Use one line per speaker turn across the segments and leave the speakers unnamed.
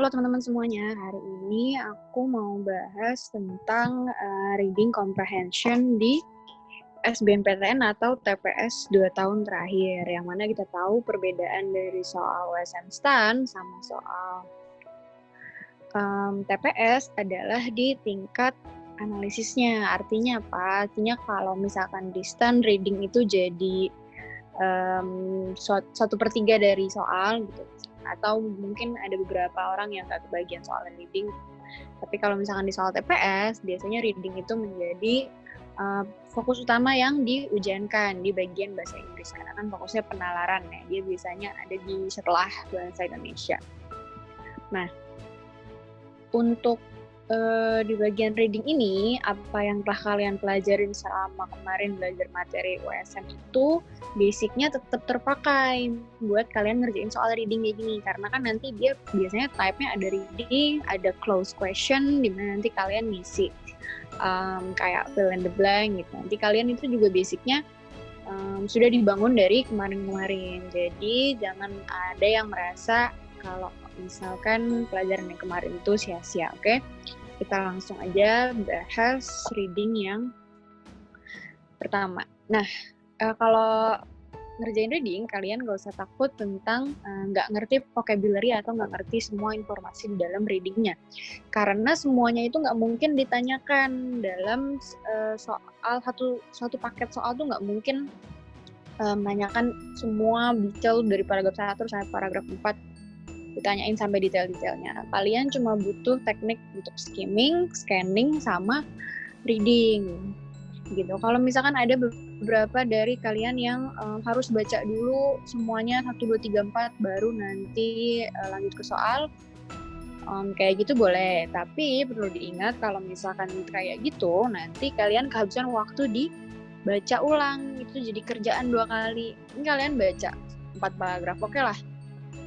Halo teman-teman semuanya, hari ini aku mau bahas tentang reading comprehension di SBMPTN atau TPS 2 tahun terakhir, yang mana kita tahu perbedaan dari soal USM STAN sama soal TPS adalah di tingkat analisisnya. Artinya apa? Artinya kalau misalkan di STAN reading itu jadi 1/3 dari soal gitu, atau mungkin ada beberapa orang yang nggak kebagian soal reading. Tapi kalau misalkan di soal TPS, biasanya reading itu menjadi fokus utama yang diujiankan di bagian bahasa Inggris, karena kan fokusnya penalaran ya, dia biasanya ada di setelah bahasa Indonesia. Nah, untuk di bagian reading ini, apa yang telah kalian pelajarin selama kemarin belajar materi USM itu basicnya tetap terpakai buat kalian ngerjain soal reading kayak gini, karena kan nanti dia biasanya type-nya ada reading, ada close question, dimana nanti kalian ngisi kayak fill in the blank gitu. Nanti kalian itu juga basicnya sudah dibangun dari kemarin-kemarin, jadi jangan ada yang merasa kalau misalkan pelajaran yang kemarin itu sia-sia, oke? Kita langsung aja bahas reading yang pertama. Nah, kalau ngerjain reading, kalian gak usah takut tentang gak ngerti vocabulary atau gak ngerti semua informasi di dalam readingnya. Karena semuanya itu gak mungkin ditanyakan dalam soal, satu paket soal tuh gak mungkin menanyakan semua detail dari paragraf 1 sampai paragraf 4 ditanyain sampai detail-detailnya. Kalian cuma butuh teknik untuk skimming, scanning, sama reading gitu. Kalau misalkan ada beberapa dari kalian yang harus baca dulu semuanya 1, 2, 3, 4 baru nanti lanjut ke soal, kayak gitu boleh. Tapi perlu diingat kalau misalkan kayak gitu, nanti kalian kehabisan waktu di baca ulang, itu jadi kerjaan 2 kali. Ini kalian baca 4 paragraf, oke lah,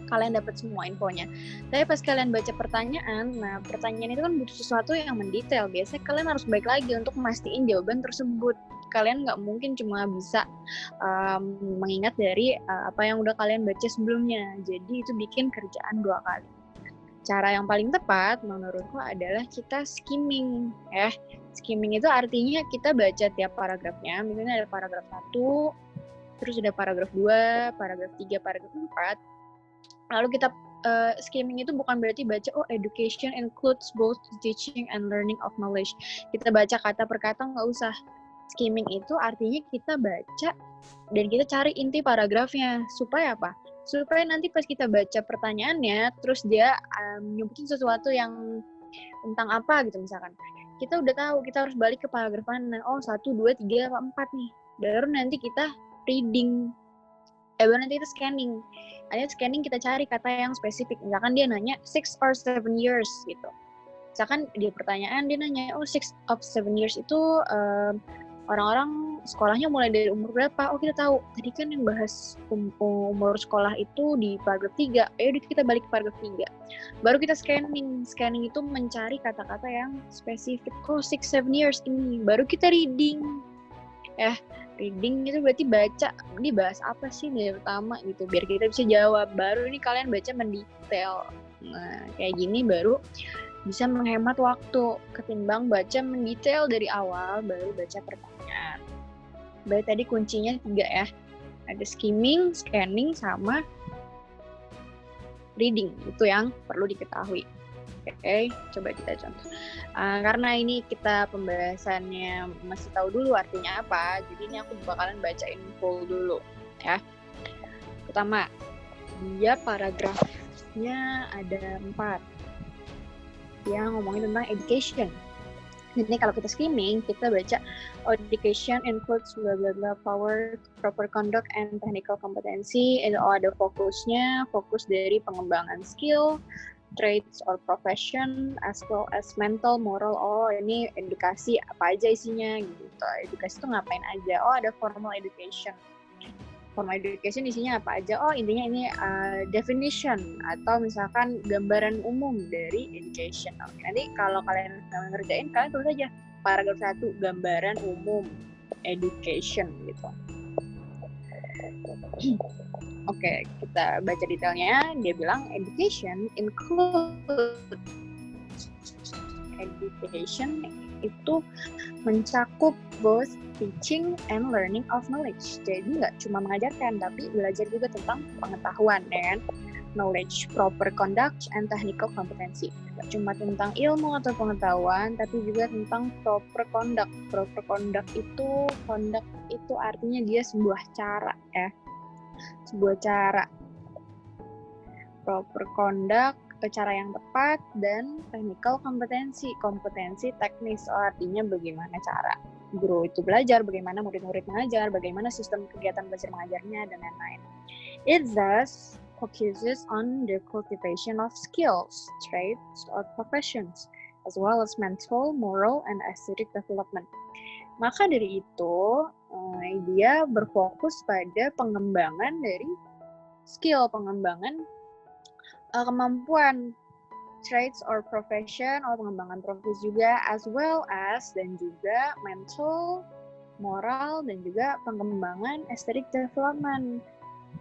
kalian dapat semua infonya. Tapi pas kalian baca pertanyaan, nah pertanyaan itu kan butuh sesuatu yang mendetail. Biasanya kalian harus balik lagi untuk mastiin jawaban tersebut. Kalian nggak mungkin cuma bisa mengingat dari apa yang udah kalian baca sebelumnya. Jadi itu bikin kerjaan 2 kali. Cara yang paling tepat menurutku adalah kita skimming. Skimming itu artinya kita baca tiap paragrafnya. Misalnya ada paragraf 1, terus ada paragraf 2, paragraf 3, paragraf 4. Lalu kita skimming itu bukan berarti baca education includes both teaching and learning of knowledge. Kita baca kata per kata, nggak usah. Skimming itu artinya kita baca dan kita cari inti paragrafnya. Supaya apa? Supaya nanti pas kita baca pertanyaannya, terus dia nyebutin sesuatu yang tentang apa gitu misalkan. Kita udah tahu, kita harus balik ke paragraf mana. 1, 2, 3, 4 nih. Baru nanti kita reading. Baru nanti itu scanning. Hanya scanning kita cari kata yang spesifik. Misalkan dia nanya 6 or 7 years gitu. Misalkan di pertanyaan dia nanya 6 of 7 years itu orang-orang sekolahnya mulai dari umur berapa? Kita tahu. Tadi kan yang bahas umur sekolah itu di paragraf 3. Ayo kita balik ke paragraf 3. Baru kita scanning. Scanning itu mencari kata-kata yang spesifik. 6, 7 years ini. Baru kita reading. Reading itu berarti baca, ini bahas apa sih dari pertama gitu, biar kita bisa jawab. Baru ini kalian baca mendetail. Nah, kayak gini baru bisa menghemat waktu ketimbang baca mendetail dari awal baru baca pertanyaan. Berarti tadi kuncinya 3 ya. Ada skimming, scanning, sama reading. Itu yang perlu diketahui. Oke, coba kita contoh. Karena ini kita pembahasannya masih tahu dulu artinya apa, jadi ini aku bakalan bacain full dulu ya. Pertama, dia paragrafnya ada 4 yang ngomongin tentang education. Jadi kalau kita skimming, kita baca education includes blah blah blah proper conduct and technical competency. Itu ada fokusnya, fokus dari pengembangan skill, traits or profession, as well as mental, moral. Ini edukasi apa aja isinya gitu. Edukasi itu ngapain aja? Ada formal education. Formal education isinya apa aja? Intinya ini definition atau misalkan gambaran umum dari education. Nanti kalau kalian ngerjain, kalian tulis aja paragraf 1, gambaran umum education gitu. Oke, kita baca detailnya. Dia bilang education itu mencakup both teaching and learning of knowledge. Jadi nggak cuma mengajarkan, tapi belajar juga tentang pengetahuan, ya kan? Knowledge, proper conduct, and technical competency. Nggak cuma tentang ilmu atau pengetahuan, tapi juga tentang proper conduct. Proper conduct itu artinya dia sebuah cara, ya. Sebuah cara. Proper conduct, cara yang tepat, dan technical kompetensi teknis, artinya bagaimana cara guru itu belajar, bagaimana murid-murid mengajar, bagaimana sistem kegiatan belajar mengajarnya, dan lain-lain. It thus focuses on the cultivation of skills, traits, or professions, as well as mental, moral, and aesthetic development. Maka dari itu, dia berfokus pada pengembangan dari skill, pengembangan kemampuan, traits or profession, atau pengembangan profesi juga, as well as, dan juga mental, moral, dan juga pengembangan aesthetic development.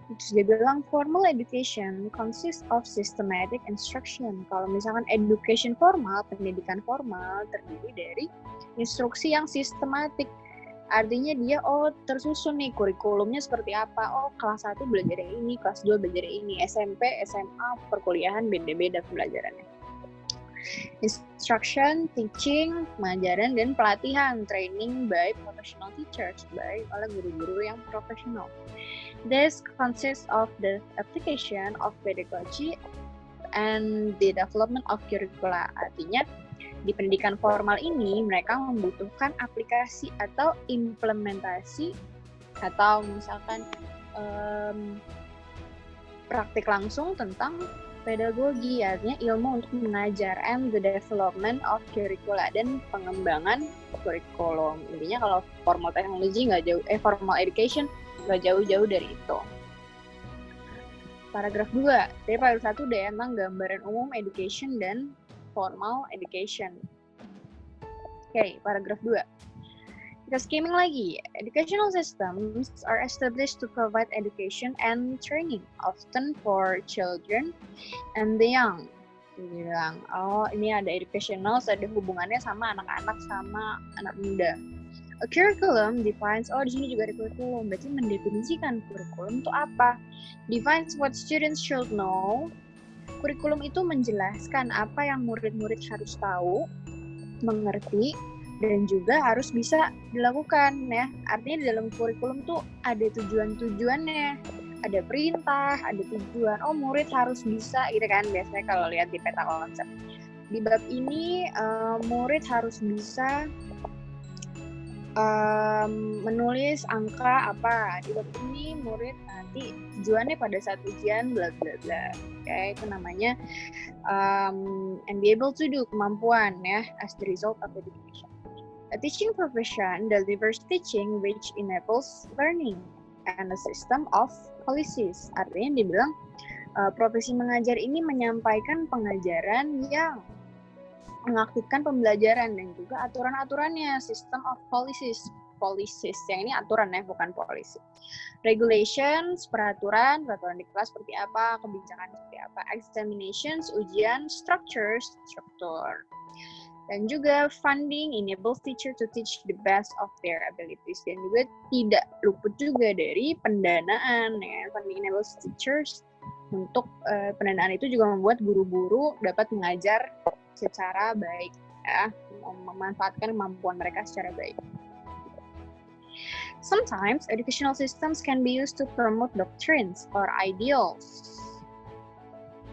Terus dia bilang formal education consists of systematic instruction. Kalau misalkan education formal, pendidikan formal terdiri dari instruksi yang sistematik. Artinya dia tersusun nih kurikulumnya seperti apa. Kelas 1 belajar ini, kelas 2 belajar ini, SMP, SMA, perkuliahan beda-beda pembelajarannya. Instruction, teaching, pengajaran, dan pelatihan, training by professional teachers, oleh guru-guru yang profesional. This consists of the application of pedagogy and the development of curricula. Artinya, di pendidikan formal ini mereka membutuhkan aplikasi atau implementasi atau misalkan praktik langsung tentang pedagogi, artinya ilmu untuk mengajar, and the development of curricula, dan pengembangan kurikulum. Intinya kalau formal technology formal education nggak jauh-jauh dari itu. Paragraf 2, dari paragraf 1 deh, emang gambaran umum education dan formal education. Oke, paragraf 2. Kita skimming lagi. Educational systems are established to provide education and training, often for children and the young. Dia bilang, ini ada educational, ada hubungannya sama anak-anak sama anak muda. A curriculum defines, di sini juga ada kurikulum, berarti mendefinisikan kurikulum itu apa. Defines what students should know. Kurikulum itu menjelaskan apa yang murid-murid harus tahu, mengerti, dan juga harus bisa dilakukan, ya. Artinya di dalam kurikulum tuh ada tujuan-tujuannya, ada perintah, ada tujuan. Murid harus bisa, gitu kan, biasanya kalau lihat di peta konsep. Di bab ini, murid harus bisa menulis angka apa. Di bab ini murid nanti tujuannya pada saat ujian bla bla bla. Itu namanya and be able to do, kemampuan, ya, as the result of education. A teaching profession delivers teaching which enables learning and a system of policies. Artinya dibilang profesi mengajar ini menyampaikan pengajaran yang mengaktifkan pembelajaran dan juga aturan-aturannya, system of policies yang ini aturan, ya, bukan polisi. Regulations, peraturan di kelas seperti apa, kebijakan seperti apa. Examinations, ujian, struktur, dan juga funding enables teacher to teach the best of their abilities, dan juga tidak luput juga dari pendanaan, ya. Funding enables teachers, untuk pendanaan itu juga membuat guru-guru dapat mengajar secara baik, ya, memanfaatkan kemampuan mereka secara baik. Sometimes educational systems can be used to promote doctrines or ideals.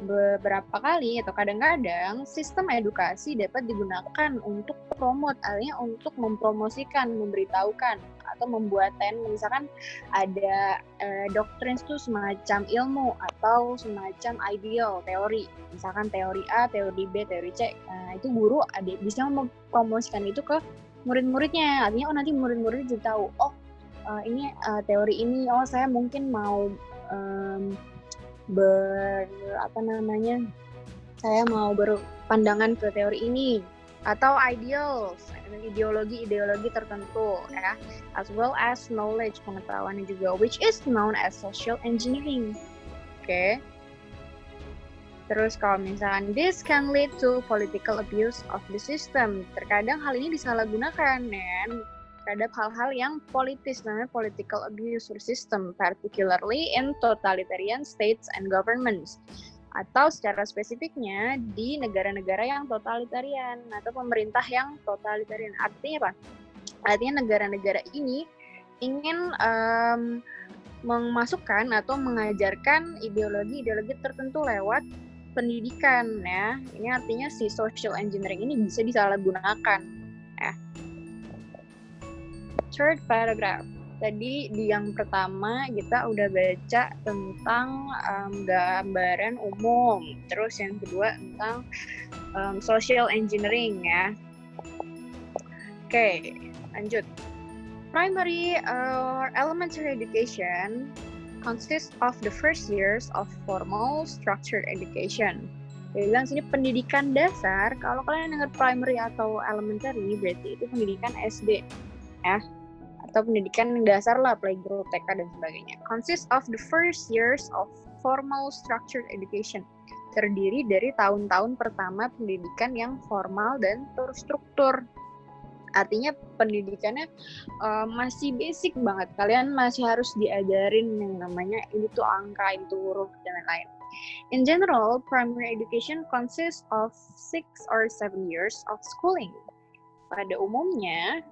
Beberapa kali atau kadang-kadang sistem edukasi dapat digunakan untuk promote, artinya untuk mempromosikan, memberitahukan, atau membuatkan, misalkan ada doktrin itu semacam ilmu atau semacam ideal, teori, misalkan teori A, teori B, teori C. Itu guru bisa mempromosikan itu ke murid-muridnya, artinya nanti murid-murid jadi tahu, ini teori ini, saya mungkin mau saya mau berpandangan ke teori ini, atau ideals. ideologi-ideologi tertentu ya, as well as knowledge, pengetahuan juga, which is known as social engineering. Oke. Terus kalau misalkan this can lead to political abuse of the system. Terkadang hal ini disalahgunakan ya terhadap hal-hal yang politis, namanya political abuse of system, particularly in totalitarian states and governments. Atau secara spesifiknya di negara-negara yang totalitarian atau pemerintah yang totalitarian. Artinya apa? Artinya negara-negara ini ingin memasukkan atau mengajarkan ideologi-ideologi tertentu lewat pendidikan ya. Ini artinya si social engineering ini bisa disalahgunakan ya. Third paragraph. Tadi di yang pertama kita udah baca tentang gambaran umum. Terus yang kedua tentang social engineering ya. Oke, lanjut. Primary or elementary education consists of the first years of formal structured education. Dia bilang sini pendidikan dasar, kalau kalian dengar primary atau elementary, berarti itu pendidikan SD, ya. Atau pendidikan dasar lah, playgroup, TK, dan sebagainya. Consists of the first years of formal structured education. Terdiri dari tahun-tahun pertama pendidikan yang formal dan terstruktur. Artinya pendidikannya masih basic banget. Kalian masih harus diajarin yang namanya ini tuh angka, itu huruf, dan lain-lain. In general, primary education consists of 6 or 7 years of schooling. Pada umumnya,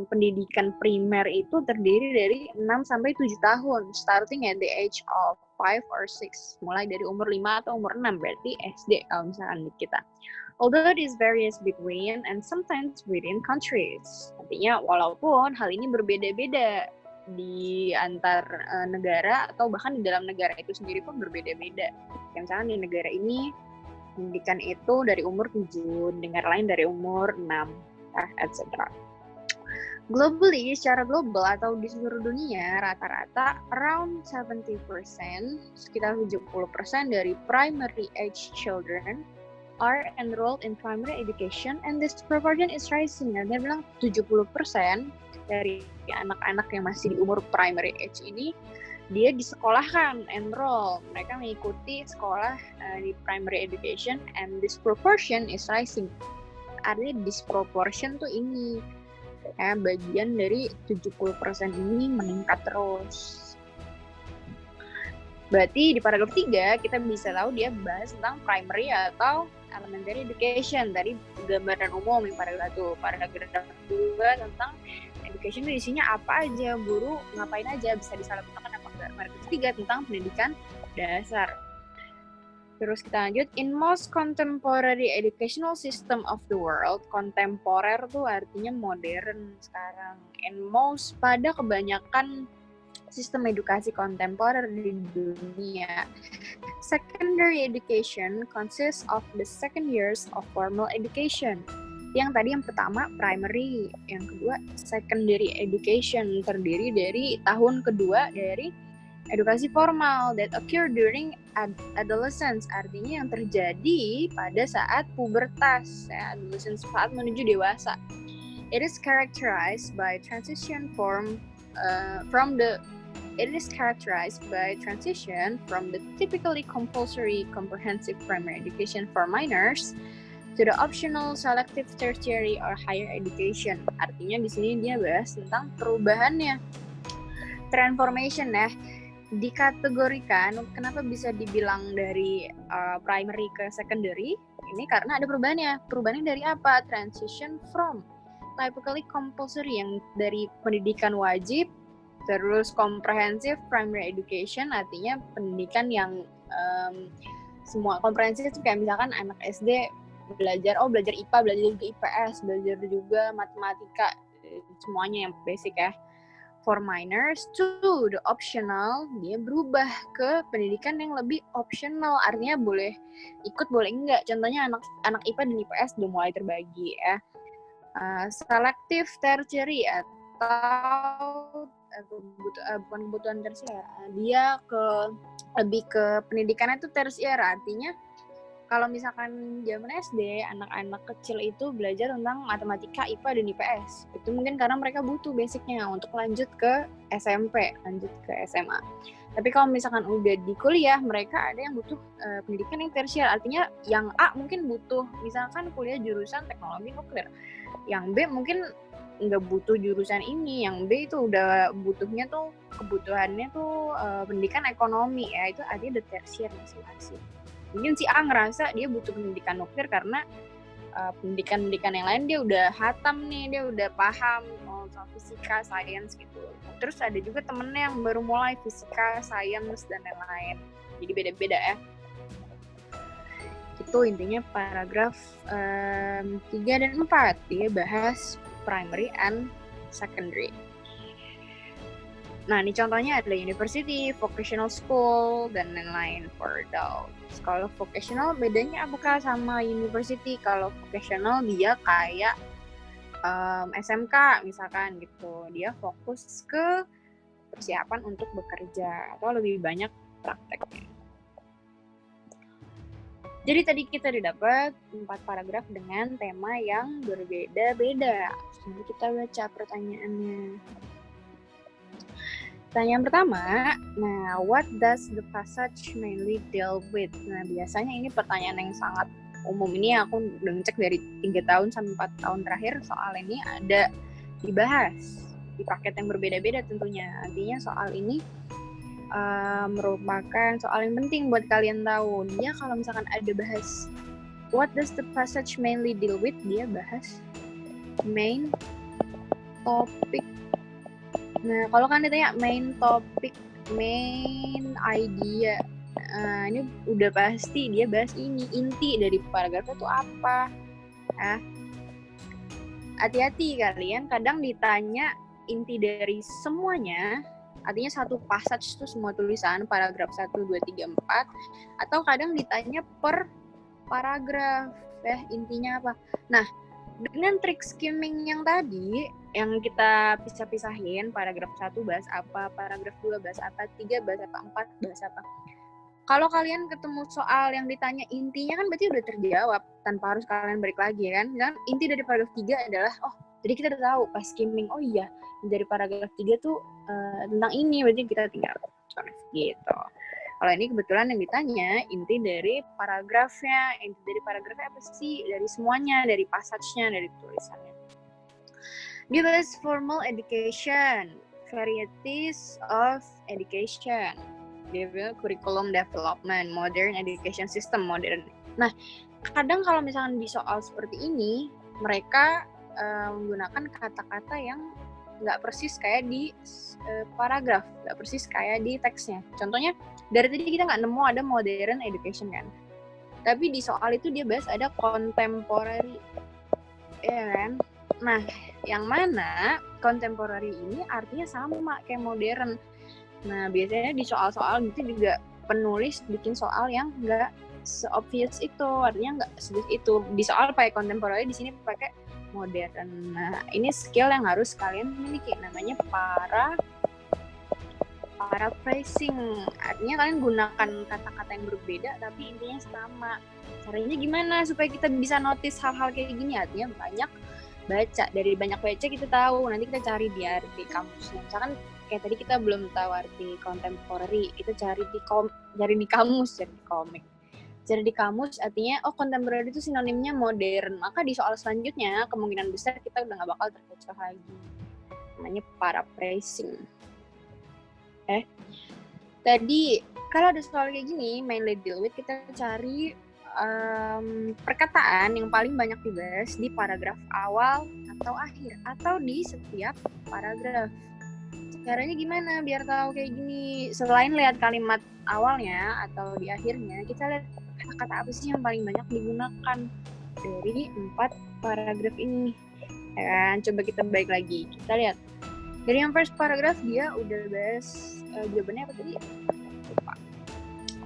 pendidikan primer itu terdiri dari 6 sampai 7 tahun, starting at the age of 5 or 6. Mulai dari umur 5 atau umur 6, berarti SD kalau misalkan di kita. Although it is varies between and sometimes within countries. Artinya walaupun hal ini berbeda-beda di antar negara atau bahkan di dalam negara itu sendiri pun berbeda-beda. Misalkan di negara ini pendidikan itu dari umur 7, negara lain dari umur 6, etc. Globally, secara global atau di seluruh dunia, rata-rata around 70%, sekitar 70% dari primary age children are enrolled in primary education and this proportion is rising. Dia bilang 70% dari anak-anak yang masih di umur primary age ini dia disekolahkan, enroll. Mereka mengikuti sekolah di primary education and this proportion is rising. Artinya disproportion tuh ini ya, bagian dari 70% ini meningkat terus. Berarti di paragraf 3 kita bisa tahu dia bahas tentang primary atau elementary education. Tadi gambaran umum yang paragraf 1. Paragraf 2 tentang education itu isinya apa aja, guru ngapain aja, bisa disalahgunakan apa enggak. Paragraf 3 tentang pendidikan dasar. Terus kita lanjut, in most contemporary educational system of the world, kontemporer tuh artinya modern sekarang. In most, pada kebanyakan sistem edukasi kontemporer di dunia, secondary education consists of the second years of formal education. Yang tadi yang pertama primary, yang kedua secondary education, terdiri dari tahun kedua dari edukasi formal that occur during adolescence, artinya yang terjadi pada saat pubertas, ya, adolescence, saat menuju dewasa. It is characterized by transition from the typically compulsory comprehensive primary education for minors to the optional selective tertiary or higher education. Artinya di sini dia bahas tentang perubahannya, transformation ya. Dikategorikan, kenapa bisa dibilang dari primary ke secondary? Ini karena ada perubahannya. Perubahannya dari apa? Transition from typically compulsory, yang dari pendidikan wajib, terus comprehensive primary education, artinya pendidikan yang semua komprehensif, kayak misalkan anak SD belajar IPA, belajar juga IPS, belajar juga matematika, semuanya yang basic ya. For minors to the optional, dia berubah ke pendidikan yang lebih optional, artinya boleh ikut boleh enggak. Contohnya anak IPA dan IPS udah mulai terbagi ya. Selective tertiary atau bukan kebutuhan tersier, dia lebih ke pendidikannya itu tersier, artinya kalau misalkan zaman SD, anak-anak kecil itu belajar tentang matematika, IPA, dan IPS. Itu mungkin karena mereka butuh basicnya untuk lanjut ke SMP, lanjut ke SMA. Tapi kalau misalkan udah di kuliah, mereka ada yang butuh pendidikan yang tersier. Artinya yang A mungkin butuh, misalkan kuliah jurusan teknologi nuklir. Yang B mungkin nggak butuh jurusan ini. Yang B itu udah butuhnya tuh, kebutuhannya tuh pendidikan ekonomi. Ya itu artinya udah tersier masing-masing. Mungkin si A ngerasa dia butuh pendidikan nuklir karena pendidikan-pendidikan yang lain dia udah hatam nih, dia udah paham soal fisika, sains gitu. Terus ada juga temennya yang baru mulai fisika, sains, dan lain-lain. Jadi beda-beda ya. Itu intinya paragraf 3 dan 4. Dia bahas primary and secondary. Nah, ini contohnya ada university, vocational school, dan lain-lain for adults. Kalau vocational bedanya apakah sama university? Kalau vocational dia kayak SMK misalkan gitu. Dia fokus ke persiapan untuk bekerja atau lebih banyak prakteknya. Jadi tadi kita didapat 4 paragraf dengan tema yang berbeda-beda. Jadi kita baca pertanyaannya. Pertanyaan pertama, nah, what does the passage mainly deal with? Nah, biasanya ini pertanyaan yang sangat umum. Ini aku udah ngecek dari 3 tahun sampai 4 tahun terakhir, soal ini ada dibahas di paket yang berbeda-beda tentunya. Artinya soal ini merupakan soal yang penting buat kalian tahu. Dia kalau misalkan ada bahas what does the passage mainly deal with, dia bahas main topic. Nah, kalau kan ditanya main topik, main idea, ini udah pasti dia bahas ini, inti dari paragrafnya itu apa. Hati-hati kalian, kadang ditanya inti dari semuanya, artinya satu passage itu semua tulisan, paragraf 1, 2, 3, 4, atau kadang ditanya per paragraf, intinya apa. Nah, dengan trik skimming yang tadi, yang kita pisah-pisahin, paragraf 1 bahas apa, paragraf 2 bahas apa, 3 bahas apa, 4 bahas apa. Kalau kalian ketemu soal yang ditanya intinya kan berarti udah terjawab, tanpa harus kalian balik lagi kan. Dan inti dari paragraf 3 adalah, jadi kita udah tahu pas skimming, oh iya, dari paragraf 3 tuh tentang ini, berarti kita tinggal gitu. Kalau ini kebetulan yang ditanya inti dari paragrafnya, inti dari paragrafnya apa sih? Dari semuanya, dari passage-nya, dari tulisannya. Dia bahas formal education, varieties of education, dia bilang curriculum development, modern education system, modern. Nah, kadang kalau misalkan di soal seperti ini, mereka menggunakan kata-kata yang nggak persis kayak di paragraf, nggak persis kayak di teksnya. Contohnya, dari tadi kita nggak nemu ada modern education kan. Tapi di soal itu dia bahas ada contemporary, ya kan? Nah, yang mana contemporary ini artinya sama kayak modern. Nah, biasanya di soal-soal gitu juga penulis bikin soal yang nggak se-obvious itu, artinya nggak sedikit itu. Di soal pakai contemporary, di sini pakai modern. Nah, ini skill yang harus kalian miliki, namanya paraphrasing. Artinya kalian gunakan kata-kata yang berbeda tapi intinya sama. Caranya gimana supaya kita bisa notice hal-hal kayak gini? Artinya banyak baca. Dari banyak baca kita tahu, nanti kita cari di arti kamusnya. Misalkan kayak tadi kita belum tahu arti contemporary, kita cari di kamus, cari di komik. Cari di kamus artinya, contemporary itu sinonimnya modern. Maka di soal selanjutnya, kemungkinan besar kita udah gak bakal terkecoh lagi. Namanya paraphrasing. Tadi, kalau ada soal kayak gini, mainly deal with, kita cari perkataan yang paling banyak dibahas di paragraf awal atau akhir, atau di setiap paragraf. Caranya gimana biar tahu kayak gini? Selain lihat kalimat awalnya atau di akhirnya, kita lihat kata-kata apa sih yang paling banyak digunakan dari 4 paragraf ini. Ya kan? Coba kita balik lagi. Kita lihat. Dari yang first paragraf dia udah bahas jawabannya apa tadi? Lupa.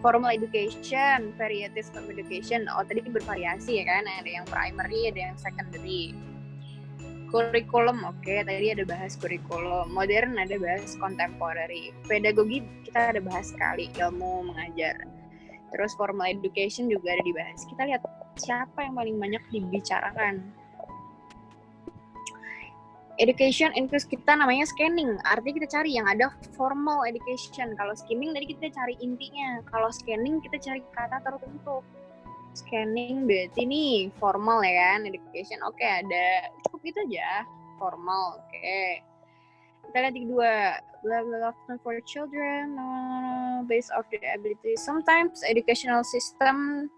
Formal education, varieties of education. Tadi bervariasi ya kan? Ada yang primary, ada yang secondary. Kurikulum, tadi ada bahas kurikulum. Modern ada bahas contemporary. Pedagogi kita ada bahas sekali, ilmu mengajar. Terus formal education juga ada dibahas. Kita lihat siapa yang paling banyak dibicarakan. Education includes kita namanya scanning. Artinya kita cari yang ada formal education. Kalau skimming tadi kita cari intinya. Kalau scanning kita cari kata tertentu. Scanning berarti nih formal ya kan, education. Oke, ada cukup gitu aja. Formal, oke. Kita lihat yang kedua, blah blah blah for children, based on their ability. Sometimes educational system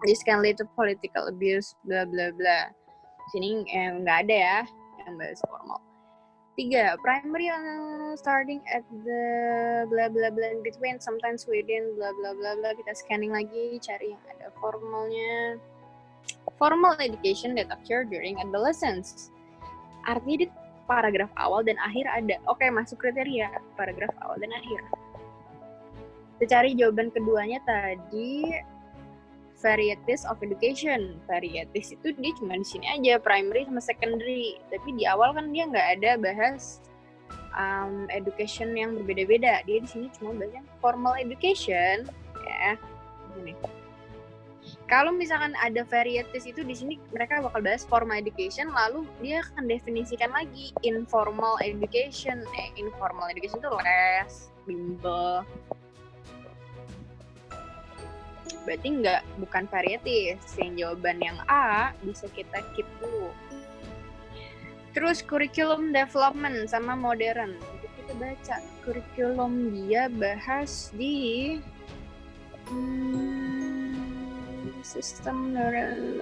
this can lead to political abuse, blah blah blah. Sini nggak ada ya yang bahas formal. 3, primary starting at the blah blah blah in between, sometimes within blah blah blah blah. Kita scanning lagi, cari yang ada formalnya. Formal education that occur during adolescence. Artinya di paragraf awal dan akhir ada. Oke, masuk kriteria paragraf awal dan akhir. Kita cari jawaban keduanya tadi, varieties of education. Varieties itu dia cuma di sini aja, primary sama secondary. Tapi di awal kan dia nggak ada bahas education yang berbeda-beda. Dia di sini cuma bahas yang formal education, ya. Ini. Kalau misalkan ada varieties itu di sini mereka bakal bahas formal education, lalu dia akan definisikan lagi informal education. Informal education itu les, bimbel. Berarti bukan varieties. Yang jawaban yang A bisa kita keep dulu. Terus curriculum development sama modern. Jadi kita baca curriculum dia bahas di system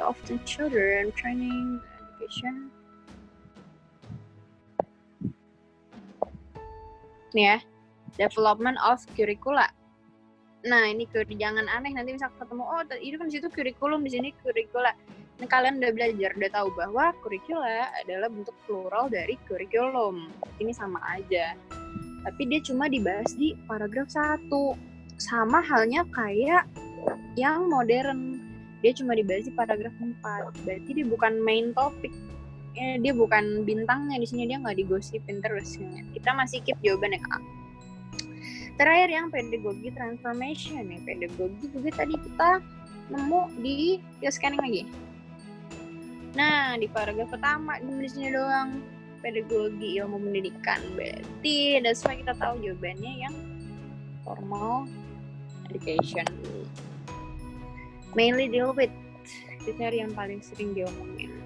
of the children training education. Nih ya, development of curricula. Nah, ini jangan aneh nanti misal ketemu, oh itu kan di situ kurikulum, di sini kurikula. Nah, kalian udah belajar, udah tahu bahwa kurikula adalah bentuk plural dari kurikulum. Ini sama aja. Tapi dia cuma dibahas di paragraf 1. Sama halnya kayak yang modern. Dia cuma dibahas di paragraf 4. Berarti dia bukan main topik. Dia bukan bintangnya di sini, dia nggak digosipin terus. Kita masih keep jawaban yang A. Terakhir yang pedagogi transformation nih. Pedagogi juga tadi kita nemu di scanning lagi. Nah, di paragraf pertama di sini doang pedagogi ilmu pendidikan. Berarti that's why kita tahu jawabannya yang formal education. Mainly deal with, kita cari yang paling sering diomongin.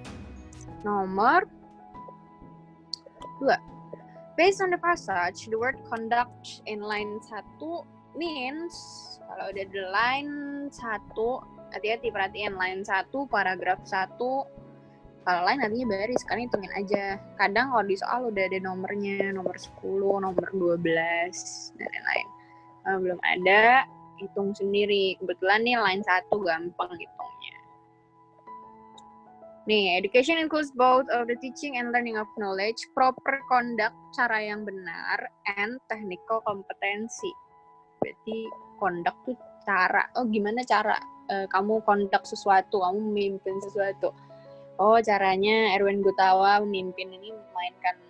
Nomor 2. Based on the passage, the word conduct in line 1 means, kalau udah di line 1, hati-hati perhatiin line 1, paragraf 1, kalau line artinya baris, kalian hitungin aja. Kadang kalau di soal udah ada nomornya, nomor 10, nomor 12, dan lain-lain. Kalau belum ada, hitung sendiri. Kebetulan nih line 1 gampang hitungnya. Nih, education includes both of the teaching and learning of knowledge, proper conduct, cara yang benar, and technical kompetensi. Berarti conduct tuh cara. Oh, gimana cara kamu conduct sesuatu, kamu memimpin sesuatu. Oh, caranya Erwin Gutawa memimpin ini, memainkan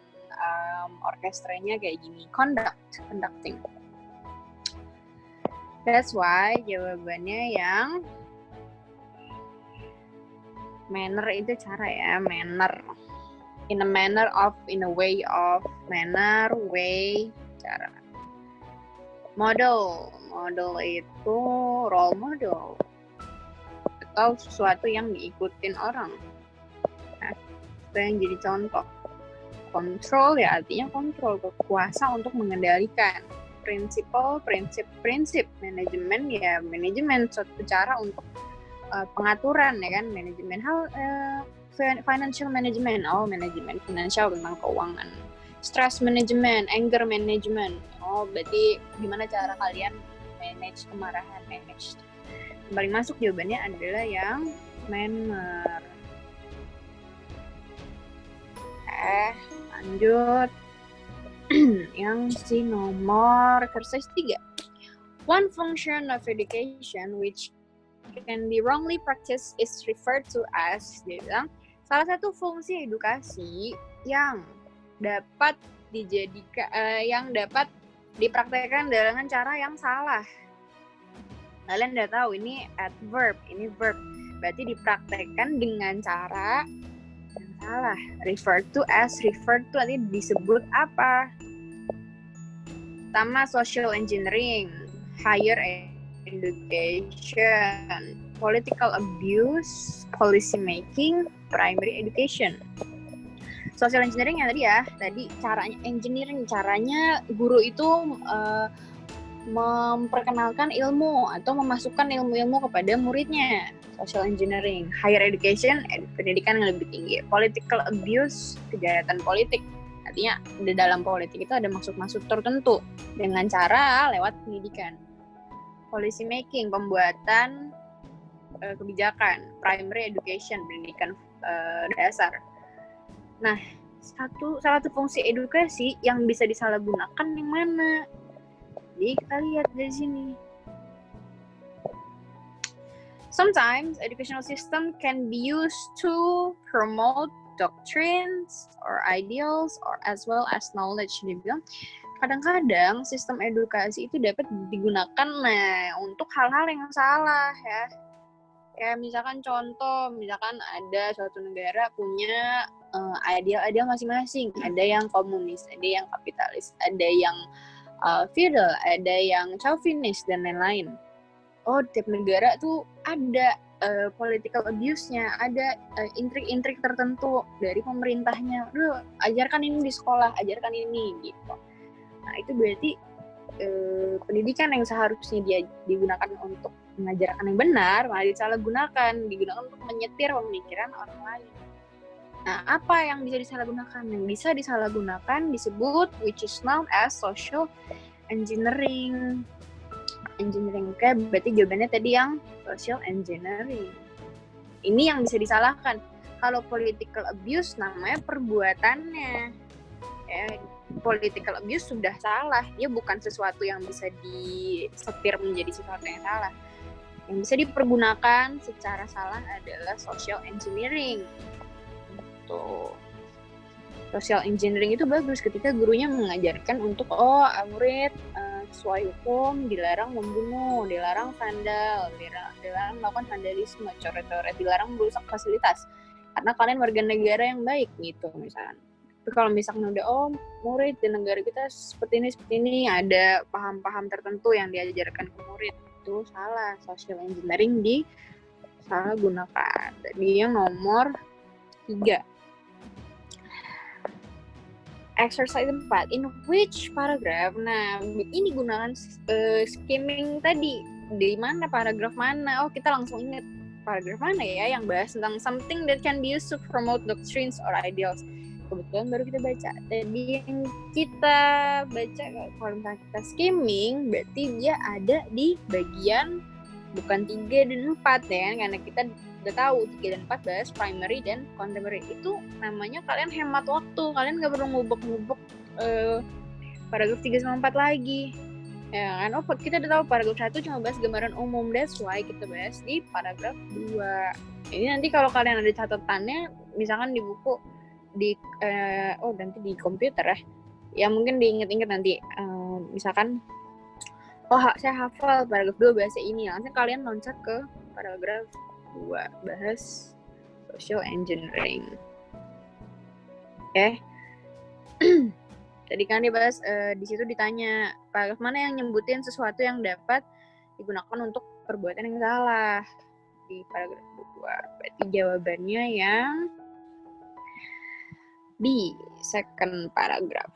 orkestranya kayak gini. Conducting. That's why jawabannya yang manner itu cara ya, manner. In a way of, manner, way, cara. Model itu role model atau sesuatu yang diikutin orang. Nah, itu yang jadi contoh. Control ya artinya kontrol, kuasa untuk mengendalikan. Prinsip. Manajemen ya manajemen, suatu cara untuk pengaturan ya kan, manajemen financial management, manajemen finansial tentang keuangan. Stress management, anger management, berarti gimana cara kalian manage kemarahan, manage. Yang paling masuk jawabannya adalah yang manner. Lanjut. Yang si nomor exercise 3. One function of education which can be wrongly practiced is referred to as, dia bilang, salah satu fungsi edukasi yang dapat dijadikan, yang dapat dipraktekkan dengan cara yang salah. Kalian udah tahu ini adverb, ini verb. Berarti dipraktekkan dengan cara yang salah. Refer to as, refer to nanti disebut apa? Pertama, social engineering, higher education, political abuse, policy making, primary education. Social engineering yang tadi caranya engineering, caranya guru itu memperkenalkan ilmu atau memasukkan ilmu-ilmu kepada muridnya. Social engineering, higher education, pendidikan yang lebih tinggi. Political abuse, kejahatan politik. Artinya di dalam politik itu ada maksud-maksud tertentu dengan cara lewat pendidikan. Policy making, pembuatan kebijakan. Primary education, pendidikan dasar. Nah, salah satu fungsi edukasi yang bisa disalahgunakan yang mana? Jadi kita lihat dari sini. Sometimes educational system can be used to promote doctrines or ideals or as well as knowledge. Dia bilang kadang-kadang sistem edukasi itu dapat digunakan untuk hal-hal yang salah ya. Kayak misalkan contoh, misalkan ada suatu negara punya ideal masing-masing. Ada yang komunis, ada yang kapitalis, ada yang feudal, ada yang chauvinis dan lain-lain. Oh, tiap negara tuh ada political abuse-nya, ada intrik-intrik tertentu dari pemerintahnya. Aduh, ajarkan ini di sekolah, ajarkan ini gitu. Nah, itu berarti pendidikan yang seharusnya dia digunakan untuk mengajarkan yang benar malah disalahgunakan, digunakan untuk menyetir pemikiran orang lain. Nah, apa yang bisa disalahgunakan? Yang bisa disalahgunakan disebut which is known as social engineering. Oke, berarti jawabannya tadi yang social engineering. Ini yang bisa disalahkan. Kalau political abuse namanya perbuatannya. Ya, political abuse sudah salah. Dia bukan sesuatu yang bisa disetir menjadi sesuatu yang salah. Yang bisa dipergunakan secara salah adalah social engineering. Social engineering itu bagus ketika gurunya mengajarkan untuk murid sesuai hukum dilarang membunuh, dilarang vandal, dilarang melakukan vandalisme, coret-coret, dilarang merusak fasilitas karena kalian warga negara yang baik gitu misalkan. Tapi kalau misalkan udah murid di negara kita seperti ini ada paham-paham tertentu yang diajarkan ke murid, itu salah. Social engineering salah gunakan. Jadi yang nomor 3. Exercise 4. In which paragraph? Nah, ini gunakan skimming tadi. Di mana paragraf mana? Oh, kita langsung ingat paragraf mana ya yang bahas tentang something that can be used to promote doctrines or ideals. Kebetulan baru kita baca. Tadi yang kita baca kalau misalnya kita skimming, berarti dia ada di bagian bukan 3 dan 4 ya, karena kita udah tahu 3 dan 4 bahas primary dan contemporary. Itu namanya kalian hemat waktu, kalian gak perlu ngubek-ngubek paragraf 3 sama 4 lagi ya kan. Kita udah tahu paragraf 1 cuma bahas gambaran umum, that's why kita bahas di paragraf 2. Ini nanti kalau kalian ada catatannya misalkan di buku nanti di komputer ya mungkin diinget-inget nanti misalkan saya hafal paragraf 2 bahasa ini, langsung kalian loncat ke paragraf 2 bahas social engineering. Tadi kan dibahas di situ ditanya paragraf mana yang nyebutin sesuatu yang dapat digunakan untuk perbuatan yang salah di paragraf 2. Berarti jawabannya yang di second paragraph.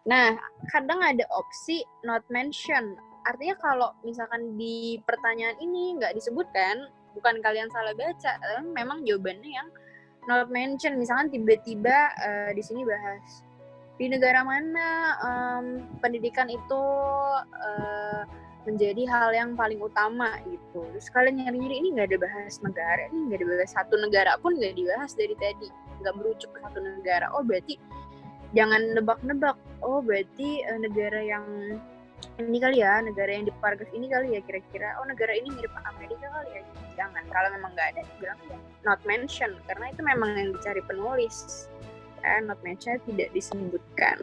Nah, kadang ada opsi not mention. Artinya kalau misalkan di pertanyaan ini nggak disebutkan, bukan kalian salah baca, memang jawabannya yang not mention. Misalkan tiba-tiba di sini bahas di negara mana pendidikan itu menjadi hal yang paling utama gitu. Terus kalian nyari-nyari ini nggak ada bahas negara, ini nggak ada bahas satu negara pun nggak dibahas dari tadi, nggak merujuk ke satu negara. Oh berarti jangan nebak-nebak. Oh berarti negara yang ini kali ya, negara yang di paragraf ini kali ya kira-kira. Oh negara ini mirip Amerika kali ya. Jangan, kalau memang nggak ada bilang ya not mention, karena itu memang yang dicari penulis. Not mention tidak disebutkan.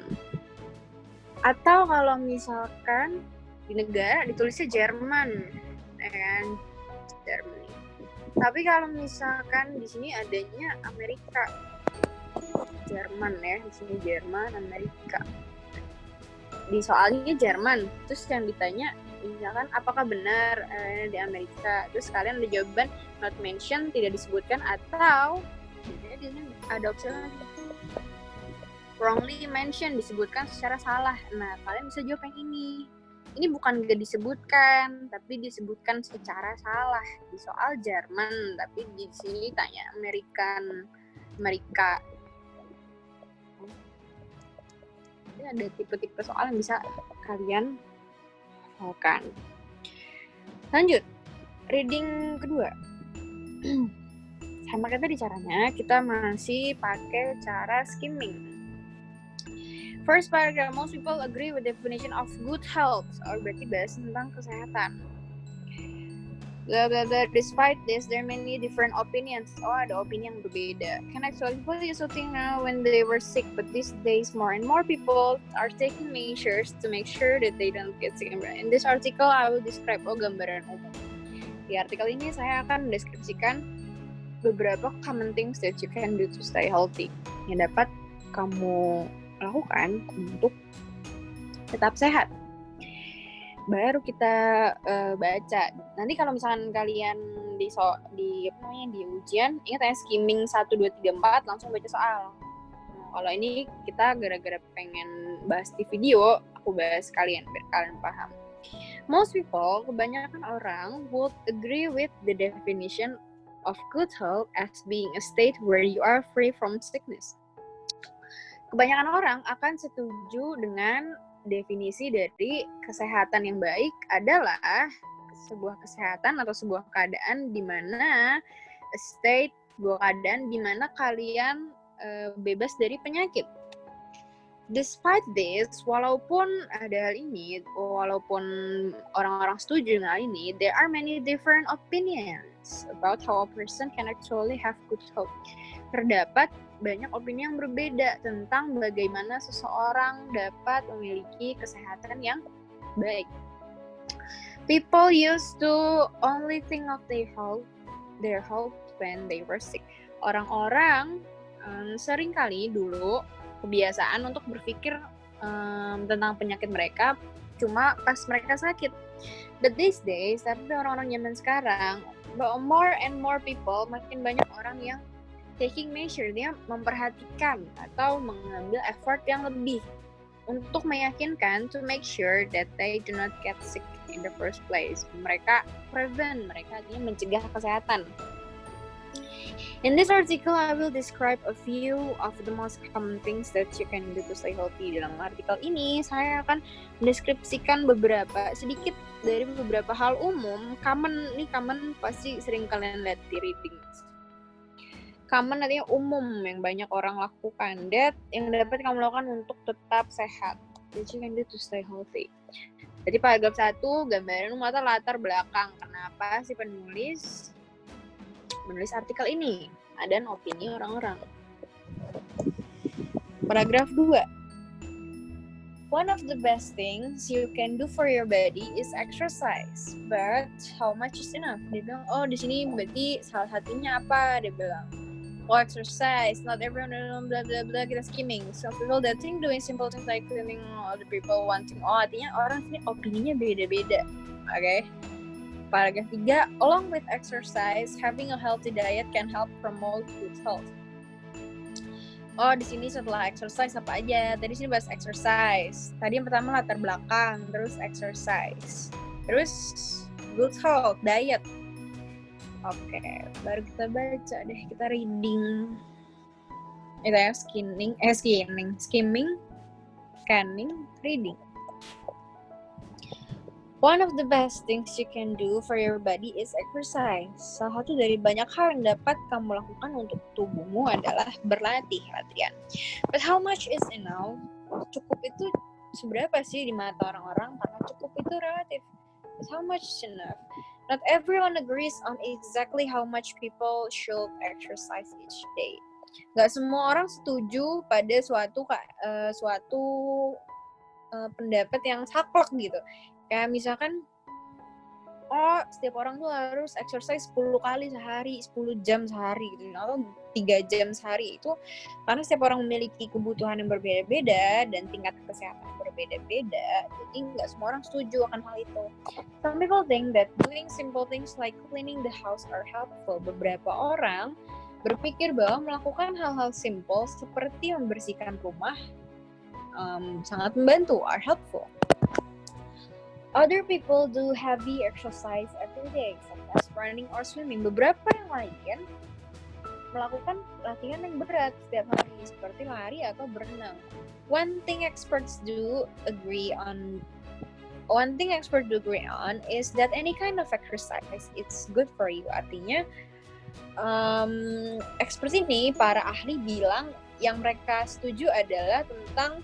Atau kalau misalkan di negara ditulisnya Jerman. ya kan, Germany. Tapi kalau misalkan di sini adanya Amerika, Jerman ya, di sini Jerman, Amerika. Di soalnya Jerman, terus yang ditanya misalkan apakah benar di Amerika, terus kalian ada jawaban not mention, tidak disebutkan, atau biasanya di sini ada opsi wrongly mention, disebutkan secara salah. Nah, kalian bisa jawab yang ini. Ini bukan gak disebutkan, tapi disebutkan secara salah di soal Jerman, tapi di sini tanya Amerika. Ini ada tipe-tipe soal yang bisa kalian hafalkan. Lanjut, reading kedua. Sama kayak tadi caranya, kita masih pakai cara skimming. First paragraph, most people agree with definition of good health, or berarti bahas tentang kesehatan. Blah blah blah. Despite this, there are many different opinions. Oh, ada opini yang berbeda. Can actually people used to think now when they were sick, but these days more and more people are taking measures to make sure that they don't get sick. In this article, I will describe gambaran umum. Di artikel ini saya akan mendeskripsikan beberapa common things that you can do to stay healthy yang dapat kamu lakukan untuk tetap sehat. Baru kita baca. Nanti kalau misalkan kalian di ujian, ingat ya skimming 1, 2, 3, 4 langsung baca soal. Nah, kalau ini kita gara-gara pengen bahas di video, aku bahas kalian biar kalian paham. Most people, kebanyakan orang would agree with the definition of good health as being a state where you are free from sickness. Kebanyakan orang akan setuju dengan definisi dari kesehatan yang baik adalah sebuah kesehatan atau sebuah keadaan di mana sebuah keadaan di mana kalian bebas dari penyakit. Despite this, walaupun ada hal ini, walaupun orang-orang setuju dengan hal ini, there are many different opinions about how a person can actually have good health. Terdapat banyak opini yang berbeda tentang bagaimana seseorang dapat memiliki kesehatan yang baik. People used to only think of their health when they were sick. Orang-orang seringkali dulu kebiasaan untuk berpikir tentang penyakit mereka cuma pas mereka sakit. But these days, tapi orang-orang zaman sekarang, more and more people, makin banyak orang yang taking measure, dia memperhatikan atau mengambil effort yang lebih untuk meyakinkan to make sure that they do not get sick in the first place. Mereka prevent, mereka artinya mencegah kesehatan. In this article, I will describe a few of the most common things that you can do to stay healthy. Dalam artikel ini, saya akan mendeskripsikan sedikit dari beberapa hal umum, common pasti sering kalian lihat di reading. Common artinya umum yang banyak orang lakukan, yang dapat kamu lakukan untuk tetap sehat. That you can do to stay healthy. Jadi paragraf 1, gambaran latar belakang. Kenapa si penulis menulis artikel ini? Ada opini orang-orang. Paragraf 2. One of the best things you can do for your body is exercise. But how much is enough? Dia bilang, di sini berarti salah satunya apa? Dia bilang, exercise. Not everyone blah blah blah, kita skimming. Some people that think doing simple things like cleaning, other people wanting. Artinya orang sini opininya beda-beda. Okay? Paragraf 3, along with exercise, having a healthy diet can help promote good health. Di sini setelah exercise apa aja? Tadi sini bahas exercise. Tadi yang pertama latar belakang, terus exercise. Terus good health, diet. Oke, baru kita baca deh, kita reading. Itu ya, skimming, scanning, reading. One of the best things you can do for your body is exercise. Salah satu dari banyak hal yang dapat kamu lakukan untuk tubuhmu adalah latihan. But how much is enough? Cukup itu seberapa sih di mata orang-orang? Karena cukup itu relatif. But how much is enough? Not everyone agrees on exactly how much people should exercise each day. Gak semua orang setuju pada suatu pendapat yang saklek gitu. Kayak misalkan setiap orang tuh harus exercise 10 kali sehari, 10 jam sehari gitu, atau 3 jam sehari. Itu karena setiap orang memiliki kebutuhan yang berbeda-beda dan tingkat kesehatan yang berbeda-beda, jadi nggak semua orang setuju akan hal itu. Some people think that doing simple things like cleaning the house are helpful. Beberapa orang berpikir bahwa melakukan hal-hal simple seperti membersihkan rumah sangat membantu, are helpful. Other people do heavy exercise every day, such as running or swimming. Beberapa yang lain melakukan latihan yang berat setiap hari, seperti lari atau berenang. One thing experts do agree on is that any kind of exercise it's good for you. Artinya, experts ini, para ahli bilang yang mereka setuju adalah tentang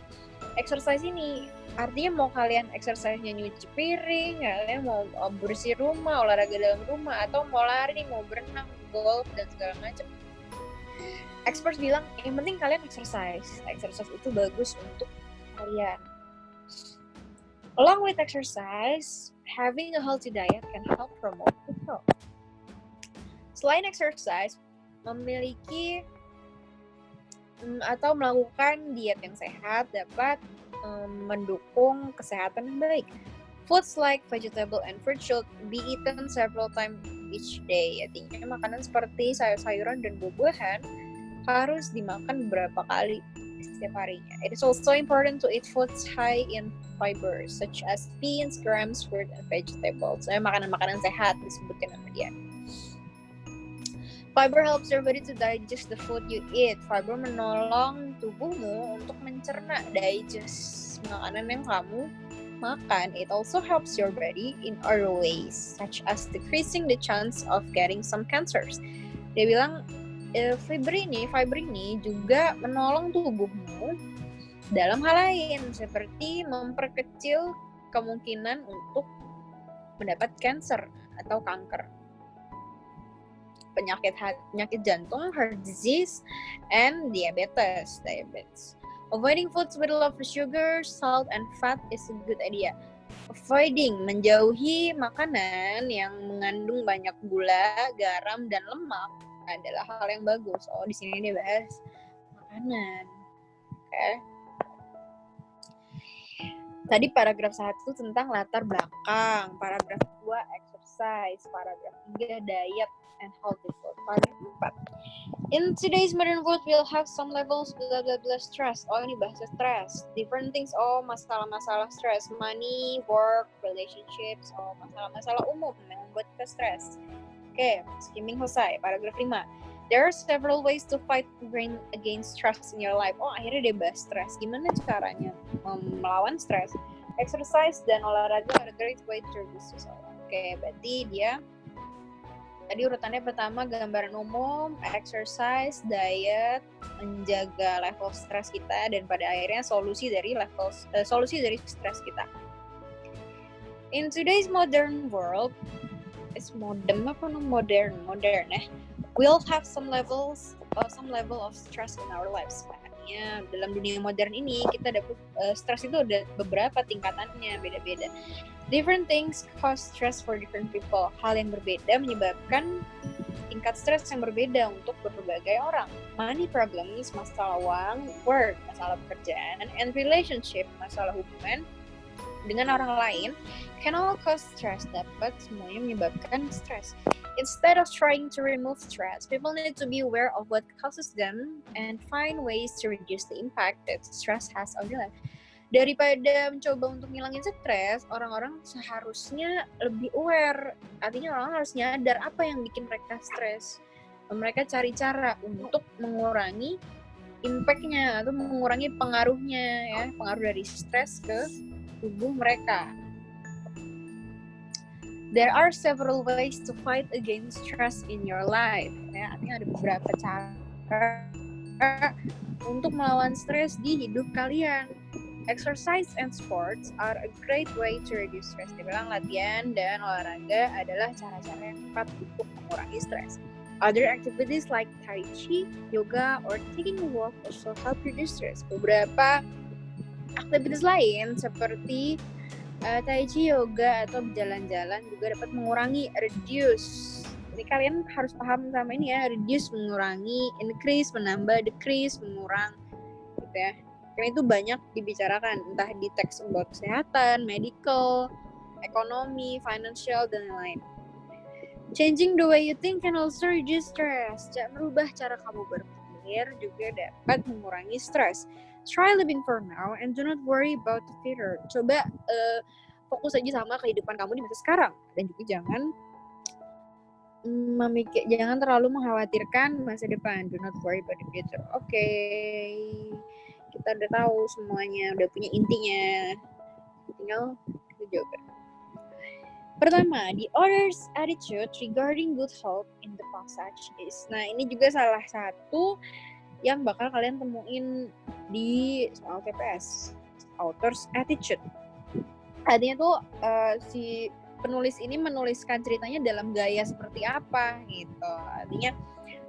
exercise ini. Artinya mau kalian exercise-nya nyuci piring, kalian mau bersih rumah, olahraga dalam rumah, atau mau lari, mau berenang, golf, dan segala macam. Experts bilang yang penting kalian exercise. Exercise itu bagus untuk kalian. Along with exercise, having a healthy diet can help promote good health. Selain exercise, memiliki atau melakukan diet yang sehat dapat mendukung kesehatan yang baik. Foods like vegetable and fruit should be eaten several times each day. Artinya makanan seperti sayur-sayuran dan buah-buahan harus dimakan beberapa kali setiap harinya. It is also important to eat foods high in fiber, such as beans, grams, fruit, and vegetables. Makanan-makanan sehat disebutkan sama dia. Fiber helps your body to digest the food you eat. Fiber menolong tubuhmu untuk mencerna, digest makanan yang kamu makan. It also helps your body in other ways, such as decreasing the chance of getting some cancers. Dia bilang fiber ini juga menolong tubuhmu dalam hal lain, seperti memperkecil kemungkinan untuk mendapat cancer atau kanker, penyakit jantung, heart disease, and diabetes. Avoiding foods with a lot of sugar, salt, and fat is a good idea. Menjauhi makanan yang mengandung banyak gula, garam, dan lemak adalah hal yang bagus. Di sini dia bahas makanan. Okay. Tadi paragraf 1 tentang latar belakang, paragraf 2 exercise, paragraf 3 diet and healthy food. Paragraf 4. In today's modern world, we'll have some levels blah blah blah stress. Ini bahasa stress. Different things. Masalah-masalah stress. Money, work, relationships. Masalah-masalah umum yang membuat kita stress. Oke, skimming selesai. Paragraf 5. There are several ways to fight against stress in your life. Akhirnya dia bahas stress. Gimana caranya melawan stress? Exercise dan olahraga are a great way to reduce stress. Oke, berarti dia tadi urutannya pertama gambaran umum, exercise, diet, menjaga level stres kita, dan pada akhirnya solusi dari stres kita. In today's modern world, we'll have some level of stress in our lives. Makanya dalam dunia modern ini kita dapat stres itu ada beberapa tingkatannya, beda-beda. Different things cause stress for different people. Hal yang berbeda menyebabkan tingkat stres yang berbeda untuk berbagai orang. Money problems, masalah uang, work, masalah pekerjaan, and relationship, masalah hubungan dengan orang lain, can all cause stress. Dapat semuanya menyebabkan stres. Instead of trying to remove stress, people need to be aware of what causes them and find ways to reduce the impact that stress has on their life. Daripada mencoba untuk ngilangin stres, orang-orang seharusnya lebih aware. Artinya orang harus nyadar apa yang bikin mereka stres. Mereka cari cara untuk mengurangi impact-nya atau mengurangi pengaruhnya, ya, pengaruh dari stres ke tubuh mereka. There are several ways to fight against stress in your life. Ya, artinya ada beberapa cara untuk melawan stres di hidup kalian. Exercise and sports are a great way to reduce stress. Dia bilang latihan dan olahraga adalah cara-cara yang tepat untuk mengurangi stres. Other activities like tai chi, yoga, or taking a walk also help reduce stress. Beberapa aktivitas lain seperti Tai Chi, yoga, atau berjalan-jalan juga dapat mengurangi, reduce. Jadi kalian harus paham sama ini ya, reduce mengurangi, increase menambah, decrease mengurang, gitu ya. Karena itu banyak dibicarakan, entah di teks about kesehatan, medical, ekonomi, financial, dan lain-lain. Changing the way you think can also reduce stress. Merubah cara kamu berpikir juga dapat mengurangi stres. Try living for now and do not worry about the future. Coba fokus aja sama kehidupan kamu di masa sekarang, dan juga jangan terlalu mengkhawatirkan masa depan. Do not worry about the future. Oke. Kita udah tahu semuanya, udah punya intinya. Tinggal kita coba. Pertama, the other's attitude regarding good health in the passage is. Nah, ini juga salah satu yang bakal kalian temuin di soal TPS. Author's attitude. Artinya tuh si penulis ini menuliskan ceritanya dalam gaya seperti apa gitu. Artinya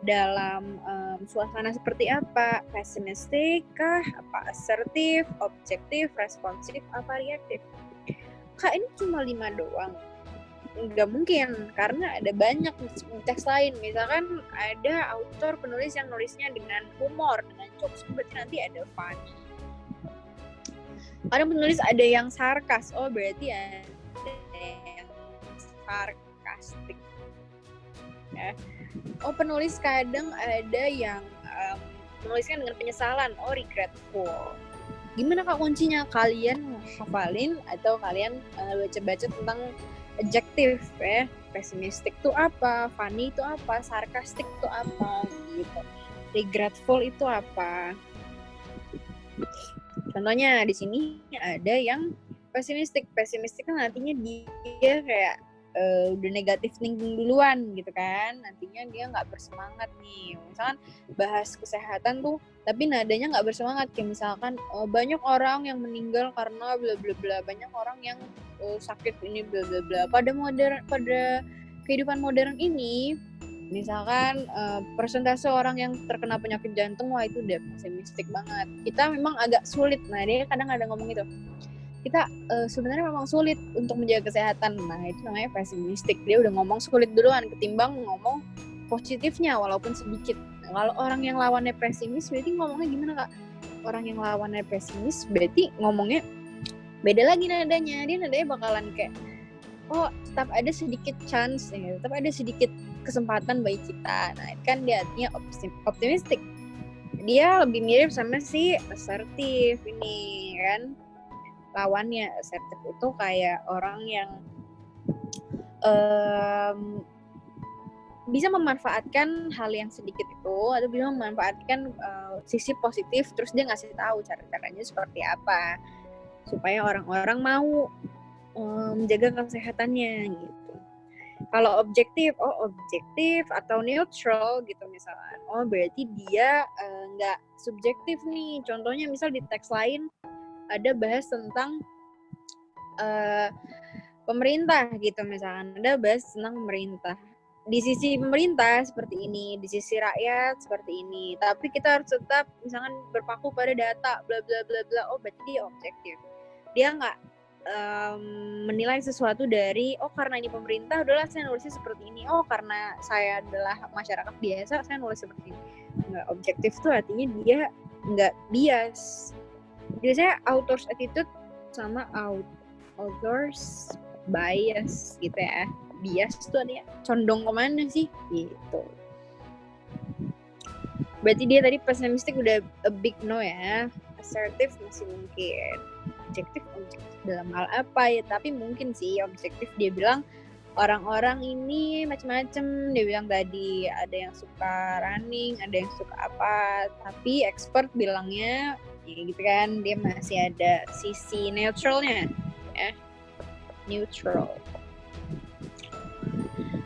dalam suasana seperti apa, pessimistic kah, apa asertif, objektif, responsif, apa reaktif. Kak, ini cuma 5 doang. Nggak mungkin, karena ada banyak teks lain. Misalkan ada autor penulis yang nulisnya dengan humor, dengan jokes, berarti nanti ada funny. Ada penulis ada yang sarkas, oh berarti ada yang sarkastik ya. Oh, penulis kadang ada yang menuliskan dengan penyesalan, oh regretful. Gimana Kak kuncinya? Kalian hafalin atau kalian baca-baca tentang adjektif ya. Pessimistic itu apa, funny itu apa, sarcastic itu apa gitu. Regretful itu apa? Contohnya di sini ada yang pessimistic. Pessimistic kan artinya dia kayak udah negatif thinking duluan gitu kan. Nantinya dia nggak bersemangat nih. Misalkan bahas kesehatan tuh, tapi nadanya nggak bersemangat. Kayak misalkan banyak orang yang meninggal karena bla bla bla. Banyak orang yang sakit ini bla bla bla. Pada kehidupan modern ini, misalkan persentase orang yang terkena penyakit jantung, wah itu udah pesimistik banget. Kita memang agak sulit. Nah, dia kadang ada ngomong itu. Kita sebenarnya memang sulit untuk menjaga kesehatan. Nah, itu namanya pesimistik. Dia udah ngomong sulit duluan ketimbang ngomong positifnya walaupun sedikit. Nah, kalau orang yang lawannya pesimis, berarti ngomongnya gimana, Kak? Orang yang lawannya pesimis berarti ngomongnya beda lagi nadanya. Dia nadanya bakalan kayak, oh tetap ada sedikit chance, ya, tetap ada sedikit kesempatan bagi kita. Nah, kan dia artinya optimistik. Dia lebih mirip sama si asertif ini kan. Lawannya asertif itu kayak orang yang bisa memanfaatkan hal yang sedikit itu, atau bisa memanfaatkan sisi positif, terus dia ngasih tahu cara-caranya seperti apa supaya orang-orang mau menjaga kesehatannya gitu. Kalau objektif, objektif atau neutral gitu misalnya. Oh berarti dia nggak subjektif nih. Contohnya misal di teks lain ada bahas tentang pemerintah gitu misalkan. Ada bahas tentang pemerintah. Di sisi pemerintah seperti ini, di sisi rakyat seperti ini. Tapi kita harus tetap misalkan berpaku pada data bla bla bla bla. Oh berarti dia objektif. Dia nggak menilai sesuatu dari karena ini pemerintah udahlah saya nulisnya seperti ini, karena saya adalah masyarakat biasa saya nulis seperti ini. Nggak objektif tuh artinya dia nggak bias. Biasanya author's attitude sama author's bias gitu ya. Bias tuh artinya condong kemana sih gitu. Berarti dia tadi pessimistic udah a big no ya. Assertive masih mungkin. Objektif dalam hal apa ya, tapi mungkin sih objektif. Dia bilang orang-orang ini macam-macam. Dia bilang tadi ada yang suka running, ada yang suka apa, tapi expert bilangnya ya gitu kan, dia masih ada sisi neutralnya ya. Neutral.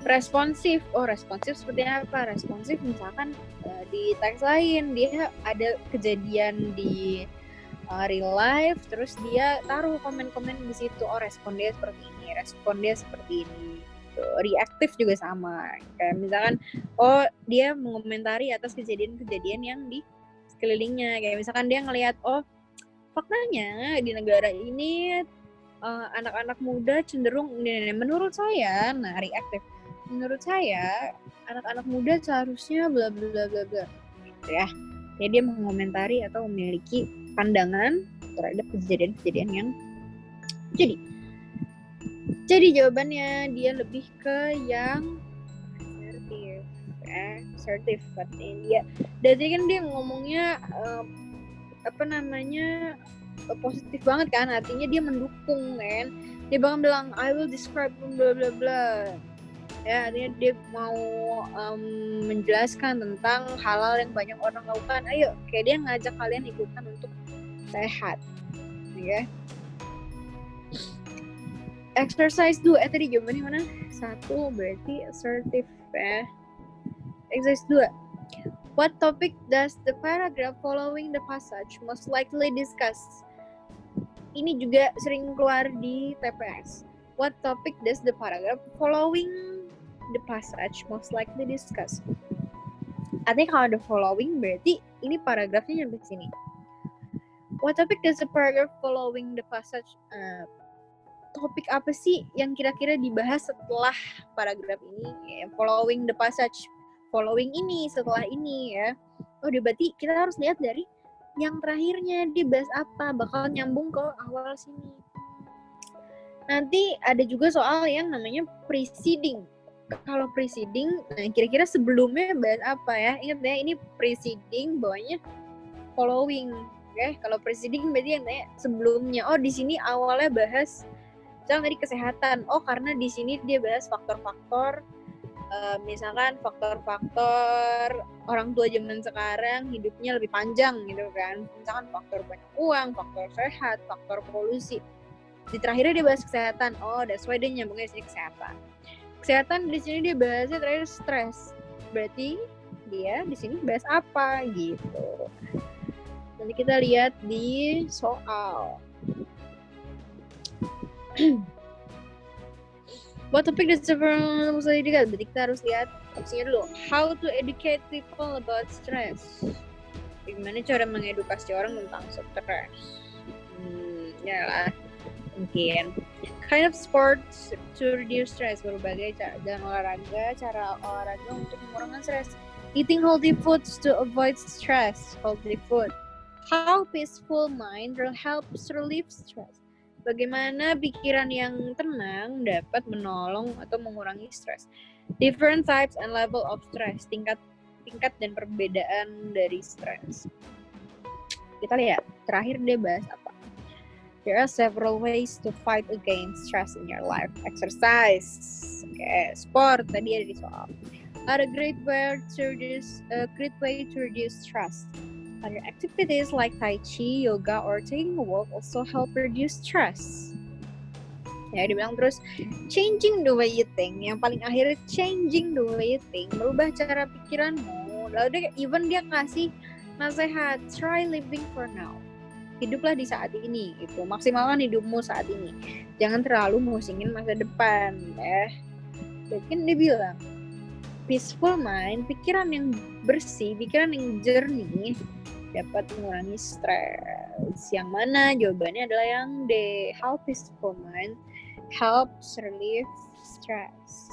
Responsif. Responsif seperti apa? Responsif misalkan di teks lain dia ada kejadian di real life, terus dia taruh komen-komen di situ. Respon dia seperti ini, respon dia seperti ini. Reaktif juga sama. Kayak misalkan dia mengomentari atas kejadian-kejadian yang di sekelilingnya. Kayak misalkan dia ngelihat faktanya di negara ini anak-anak muda cenderung menurut saya, nah reaktif. Menurut saya anak-anak muda seharusnya bla bla bla bla gitu ya. Jadi dia mengomentari atau memiliki pandangan terhadap kejadian-kejadian yang jadi. Jadi jawabannya dia lebih ke yang assertif katanya dia. Jadi kan dia ngomongnya positif banget kan, artinya dia mendukung kan. Dia bahkan bilang I will describe bla bla bla. Ya, artinya dia mau menjelaskan tentang hal-hal yang banyak orang lakukan. Ayo, kayak dia ngajak kalian ikutan untuk sehat. Ya. Exercise 2, tadi jawabannya mana? 1 berarti assertive ya. Exercise 2. What topic does the paragraph following the passage most likely discuss? Ini juga sering keluar di TPS. What topic does the paragraph following the passage most likely discuss? Artinya kalau ada following berarti ini paragrafnya nyampe sini. What topic does the paragraph following the passage? Topik apa sih yang kira-kira dibahas setelah paragraf ini? Following the passage, following ini, setelah ini ya. Oh, berarti kita harus lihat dari yang terakhirnya dia bahas apa, bakal nyambung ke awal sini. Nanti ada juga soal yang namanya preceding. Kalau preceding, nah kira-kira sebelumnya bahas apa ya? Ingat ya, ini preceding, bawahnya following. Oke, kalau preceding berarti yang tanya sebelumnya. Oh, di sini awalnya bahas misalnya tadi kesehatan. Oh, karena di sini dia bahas faktor-faktor misalkan faktor-faktor orang tua zaman sekarang hidupnya lebih panjang gitu kan. Misalkan faktor banyak uang, faktor sehat, faktor polusi. Di terakhirnya dia bahas kesehatan. Oh, that's why dia nyambungnya di sini kesehatan. Kesehatan di sini dia bahasnya terakhir stres. Berarti dia di sini bahas apa gitu. Nanti kita lihat di soal. What topic does the berarti kita harus lihat opsinya dulu. How to educate people about stress. Bagaimana cara mengedukasi orang tentang stres? Ya lah, mungkin. Kind of sports to reduce stress, berbagai cara olahraga untuk mengurangi stres. Eating healthy foods to avoid stress. Healthy food. How peaceful mind helps relieve stress. Bagaimana pikiran yang tenang dapat menolong atau mengurangi stres. Different types and level of stress, tingkat dan perbedaan dari stres. Kita lihat, terakhir dia bahas apa. There are several ways to fight against stress in your life. Exercise, sport tadi ada di soal. Are a great way to reduce stress. Other activities like Tai Chi, yoga, or taking a walk also help reduce stress. Ya, dibilang terus changing the way you think. Yang paling akhirnya changing the way you think, merubah cara pikiranmu. Lalu dia kasih nasihat, try living for now. Hiduplah di saat ini, gitu. Maksimalkan hidupmu saat ini. Jangan terlalu musingin masa depan, ya. Mungkin dia bilang, peaceful mind, pikiran yang bersih, pikiran yang jernih, dapat mengurangi stres. Yang mana jawabannya adalah yang D. How peaceful mind helps relieve stress.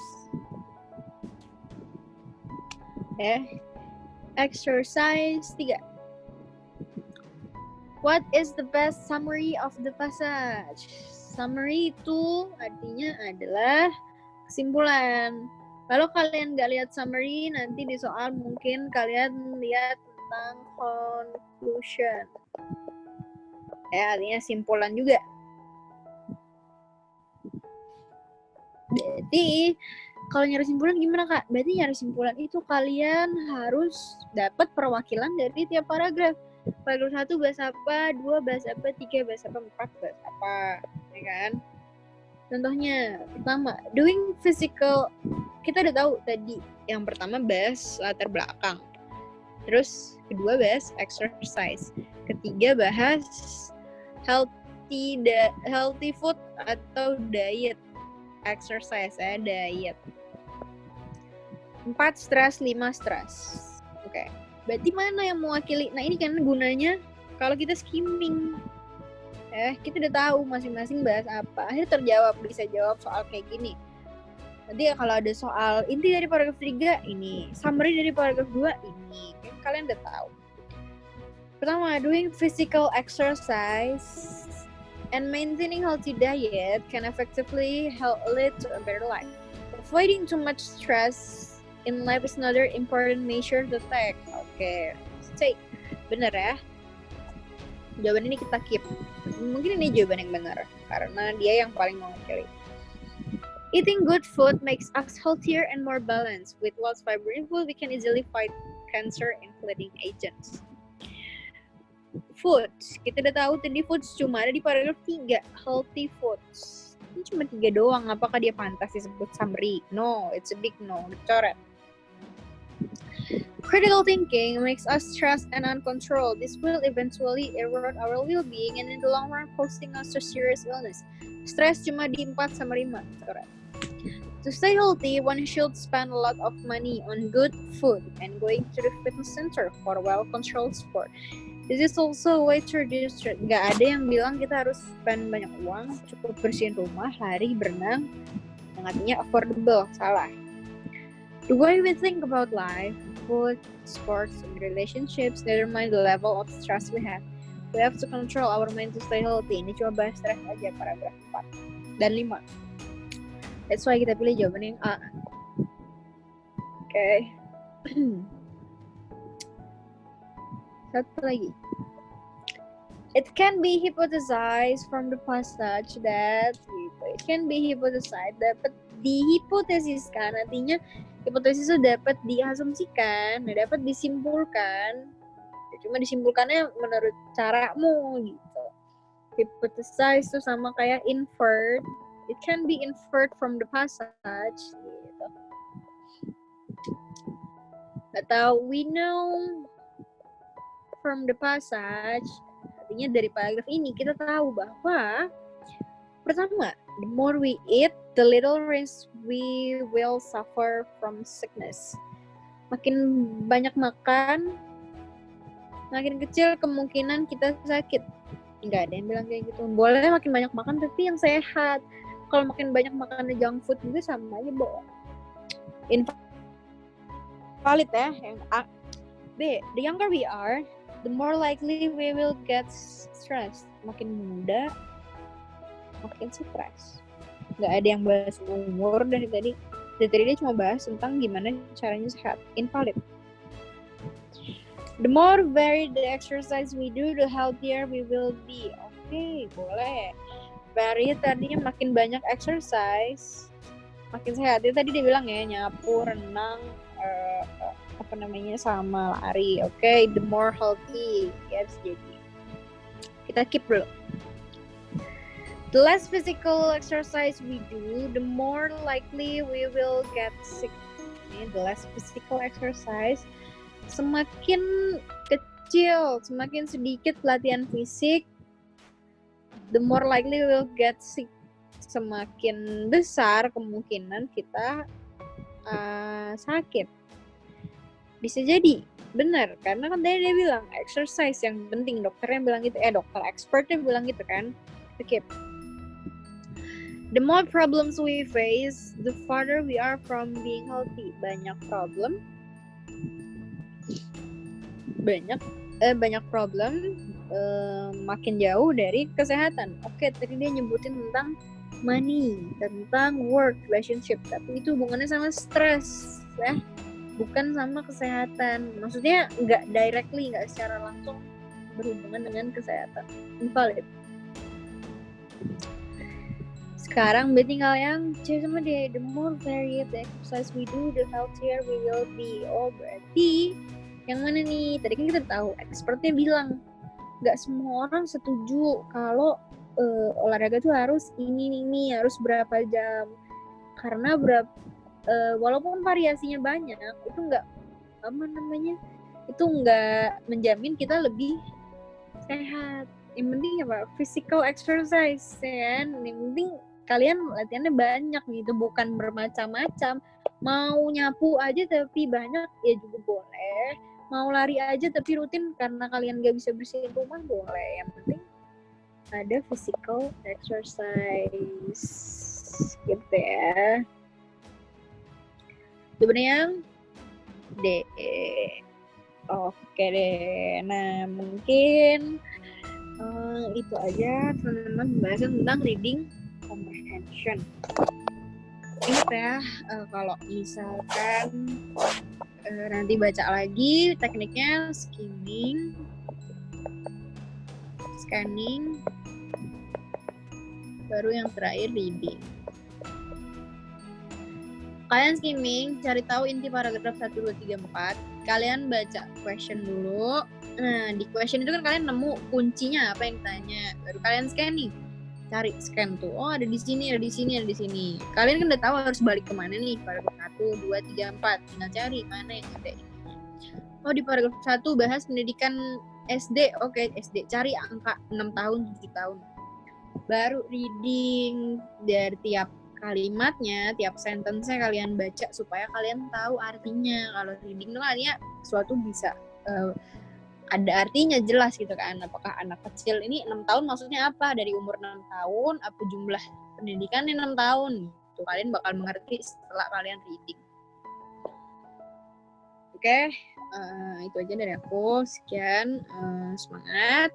Exercise 3. What is the best summary of the passage? Summary itu artinya adalah kesimpulan. Kalau kalian nggak lihat summary, nanti di soal mungkin kalian lihat tentang conclusion. Ya, artinya simpulan juga. Jadi, kalau nyari simpulan gimana, Kak? Berarti nyari simpulan itu kalian harus dapat perwakilan dari tiap paragraf. Paragraf 1 bahas apa, 2 bahas apa, 3 bahas apa, 4 bahas apa, ya kan? Contohnya, pertama, doing physical, kita udah tahu tadi. Yang pertama bahas latar belakang. Terus kedua bahas exercise. Ketiga bahas healthy food atau diet. Exercise ya, diet. 4 stress, 5 stress. Oke. Berarti mana yang mewakili? Nah, ini kan gunanya kalau kita skimming. Kita udah tahu masing-masing bahas apa. Akhirnya terjawab, bisa jawab soal kayak gini. Nanti kalau ada soal inti dari paragraf 3 ini, summary dari paragraf 2 ini, kan kalian udah tahu. Pertama, doing physical exercise and maintaining healthy diet can effectively help lead to a better life. Avoiding too much stress in life is another important measure to take. Oke, stay. Bener ya? Jawaban ini kita keep. Mungkin ini jawaban yang benar karena dia yang paling mewakili. Eating good food makes us healthier and more balanced. With lots of fiber in food, we can easily fight cancer, including agents. Food, kita udah tahu tadi foods cuma ada di paragraf 3, healthy foods. Ini cuma 3 doang, apakah dia pantas disebut summary? No, it's a big no, dicoret. Critical thinking makes us stressed and uncontrolled. This will eventually erode our well-being and in the long run causing us to serious illness. Stress cuma di 4 sama 5. Correct. To stay healthy, one should spend a lot of money on good food and going to the fitness center for well-controlled sport. This is also a way to reduce stress. Gak ada yang bilang kita harus spend banyak uang, cukup bersihin rumah, lari, berenang, yang artinya affordable. Salah. The way we think about life, food, sports, and relationships determine the level of stress we have. We have to control our mind to stay healthy. Ini cuma bahas stress aja, paragraf 4 dan 5. That's why kita pilih jawaban yang A. Oke. Satu lagi. It can be hypothesized from the passage that gitu. It can be hypothesized, dapat dihipotesiskan, artinya hipotesis itu dapat diasumsikan, dapat disimpulkan. Cuma disimpulkannya menurut caramu gitu. Hypothesize itu sama kayak inferred. It can be inferred from the passage gitu. Atau we know from the passage, artinya dari paragraf ini kita tahu bahwa pertama, the more we eat, the little risk we will suffer from sickness. Makin banyak makan, makin kecil kemungkinan kita sakit. Enggak ada yang bilang kayak gitu. Boleh makin banyak makan tapi yang sehat. Kalau makin banyak makan junk food juga sama aja bohong. Invalid ya. Yang A. B. The younger we are, the more likely we will get stressed. Makin muda, makin stres. Nggak ada yang bahas umur dari tadi. Dari tadi dia cuma bahas tentang gimana caranya sehat. Invalid. The more varied the exercise we do, the healthier we will be. Oke, boleh. Varied tadinya makin banyak exercise, makin sehat. Dia tadi dia bilang ya, nyapu, renang, sama lari. Oke, the more healthy. Yes, jadi kita keep dulu. The less physical exercise we do, the more likely we will get sick. The less physical exercise, semakin kecil, semakin sedikit latihan fisik, the more likely we will get sick. Semakin besar kemungkinan kita sakit. Bisa jadi benar, karena kan tadi dia bilang exercise yang penting, dokternya bilang gitu, dokter expertnya bilang gitu kan. Oke. The more problems we face, the farther we are from being healthy. Banyak problem, makin jauh dari kesehatan. Oke, tadi dia nyebutin tentang money, tentang work, relationship, tapi itu hubungannya sama stress ya, bukan sama kesehatan. Maksudnya nggak directly, nggak secara langsung berhubungan dengan kesehatan. Invalid. Sekarang tinggal yang C sama D. The more varied the exercise we do, the healthier we will be. Oh, berarti yang mana nih? Tadi kan kita tahu, expertnya bilang nggak semua orang setuju kalau olahraga tuh harus ini harus berapa jam. Karena walaupun variasinya banyak, itu nggak itu nggak menjamin kita lebih sehat. Yang penting apa? Physical exercise, ya. Yang penting kalian latihannya banyak gitu, bukan bermacam-macam. Mau nyapu aja tapi banyak ya juga boleh. Mau lari aja tapi rutin karena kalian gak bisa bersihin rumah boleh. Yang penting ada physical exercise gitu ya. Sebenarnya yang D. Oke deh. Nah, mungkin itu aja teman-teman pembahasan tentang reading comprehension. Ingat ya, kalau misalkan nanti baca lagi tekniknya skimming, scanning, baru yang terakhir reading. Kalian skimming, cari tahu inti paragraf 1, 2, 3, 4. Kalian baca question dulu. Nah, di question itu kan kalian nemu kuncinya apa yang ditanya. Baru kalian scanning. Cari scan tuh. Oh, ada di sini, ada di sini, ada di sini. Kalian kan udah tahu harus balik kemana nih. Paragraf 1, 2, 3, 4. Tinggal cari mana yang ada intinya. Oh, di paragraf 1 bahas pendidikan SD. Oke, SD. Cari angka 6 tahun, 7 tahun. Baru reading dari tiap kalimatnya, tiap sentence-nya kalian baca supaya kalian tahu artinya. Kalau reading itu kan ya suatu bisa ada artinya jelas gitu kan. Apakah anak kecil ini 6 tahun maksudnya apa? Dari umur 6 tahun, apa jumlah pendidikannya 6 tahun? Gitu. Kalian bakal mengerti setelah kalian reading. Oke, itu aja dari aku. Sekian, semangat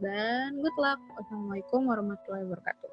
dan good luck. Wassalamualaikum warahmatullahi wabarakatuh.